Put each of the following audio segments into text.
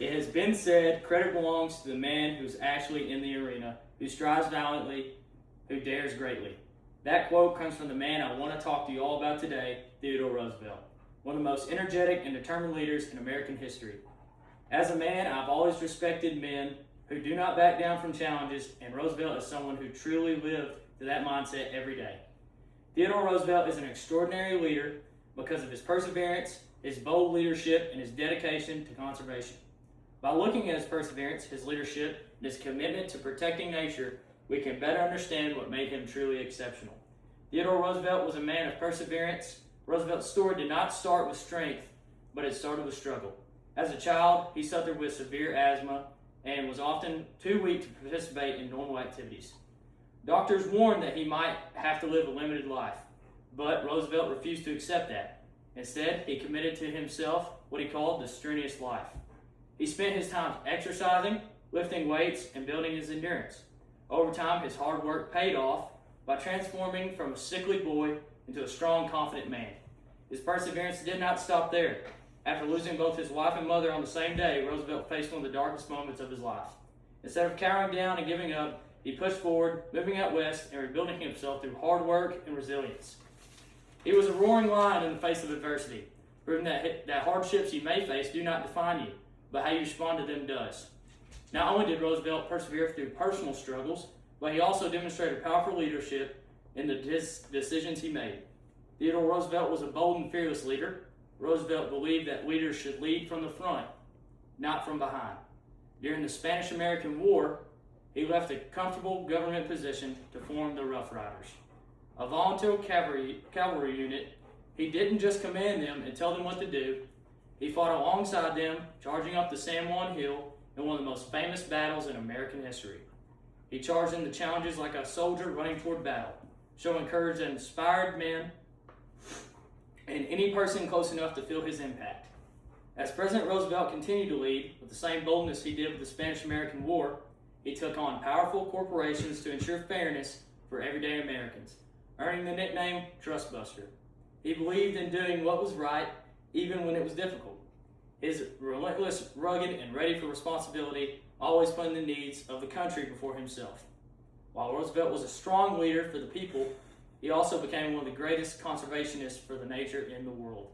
It has been said, credit belongs to the man who's actually in the arena, who strives valiantly, who dares greatly. That quote comes from the man I want to talk to you all about today, Theodore Roosevelt, one of the most energetic and determined leaders in American history. As a man, I've always respected men who do not back down from challenges, and Roosevelt is someone who truly lived to that mindset every day. Theodore Roosevelt is an extraordinary leader because of his perseverance, his bold leadership, and his dedication to conservation. By looking at his perseverance, his leadership, and his commitment to protecting nature, we can better understand what made him truly exceptional. Theodore Roosevelt was a man of perseverance. Roosevelt's story did not start with strength, but it started with struggle. As a child, he suffered with severe asthma and was often too weak to participate in normal activities. Doctors warned that he might have to live a limited life, but Roosevelt refused to accept that. Instead, he committed to himself what he called the strenuous life. He spent his time exercising, lifting weights, and building his endurance. Over time, his hard work paid off by transforming from a sickly boy into a strong, confident man. His perseverance did not stop there. After losing both his wife and mother on the same day, Roosevelt faced one of the darkest moments of his life. Instead of cowering down and giving up, he pushed forward, moving out west and rebuilding himself through hard work and resilience. He was a roaring lion in the face of adversity, proving that hardships you may face do not define you, but how you respond to them does. Not only did Roosevelt persevere through personal struggles, but he also demonstrated powerful leadership in the decisions he made. Theodore Roosevelt was a bold and fearless leader. Roosevelt believed that leaders should lead from the front, not from behind. During the Spanish-American War, he left a comfortable government position to form the Rough Riders. A volunteer cavalry unit, he didn't just command them and tell them what to do. He fought alongside them, charging up the San Juan Hill in one of the most famous battles in American history. He charged into challenges like a soldier running toward battle, showing courage that inspired men and any person close enough to feel his impact. As President Roosevelt continued to lead with the same boldness he did with the Spanish-American War, he took on powerful corporations to ensure fairness for everyday Americans, earning the nickname Trustbuster. He believed in doing what was right, even when it was difficult. His relentless, rugged, and ready for responsibility always putting the needs of the country before himself. While Roosevelt was a strong leader for the people, he also became one of the greatest conservationists for the nature in the world.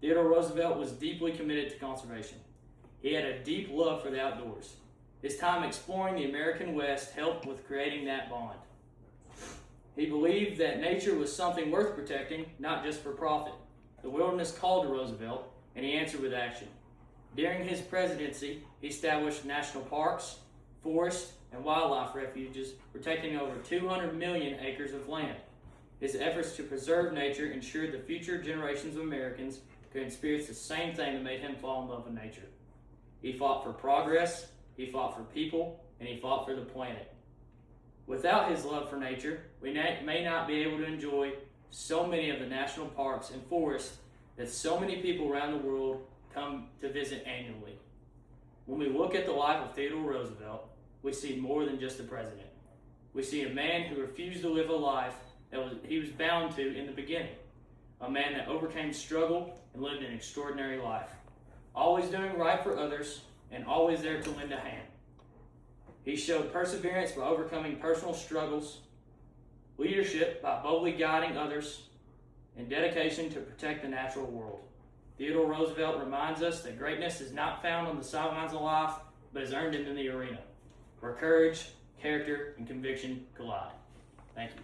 Theodore Roosevelt was deeply committed to conservation. He had a deep love for the outdoors. His time exploring the American West helped with creating that bond. He believed that nature was something worth protecting, not just for profit. The wilderness called to Roosevelt, and he answered with action. During his presidency, he established national parks, forests, and wildlife refuges, protecting over 200 million acres of land. His efforts to preserve nature ensured the future generations of Americans could experience the same thing that made him fall in love with nature. He fought for progress, he fought for people, and he fought for the planet. Without his love for nature, we may not be able to enjoy so many of the national parks and forests that so many people around the world come to visit annually. When we look at the life of Theodore Roosevelt, we see more than just a president. We see a man who refused to live a life that he was bound to in the beginning. A man that overcame struggle and lived an extraordinary life, always doing right for others and always there to lend a hand. He showed perseverance by overcoming personal struggles, leadership by boldly guiding others, and dedication to protect the natural world. Theodore Roosevelt reminds us that greatness is not found on the sidelines of life, but is earned in the arena, where courage, character, and conviction collide. Thank you.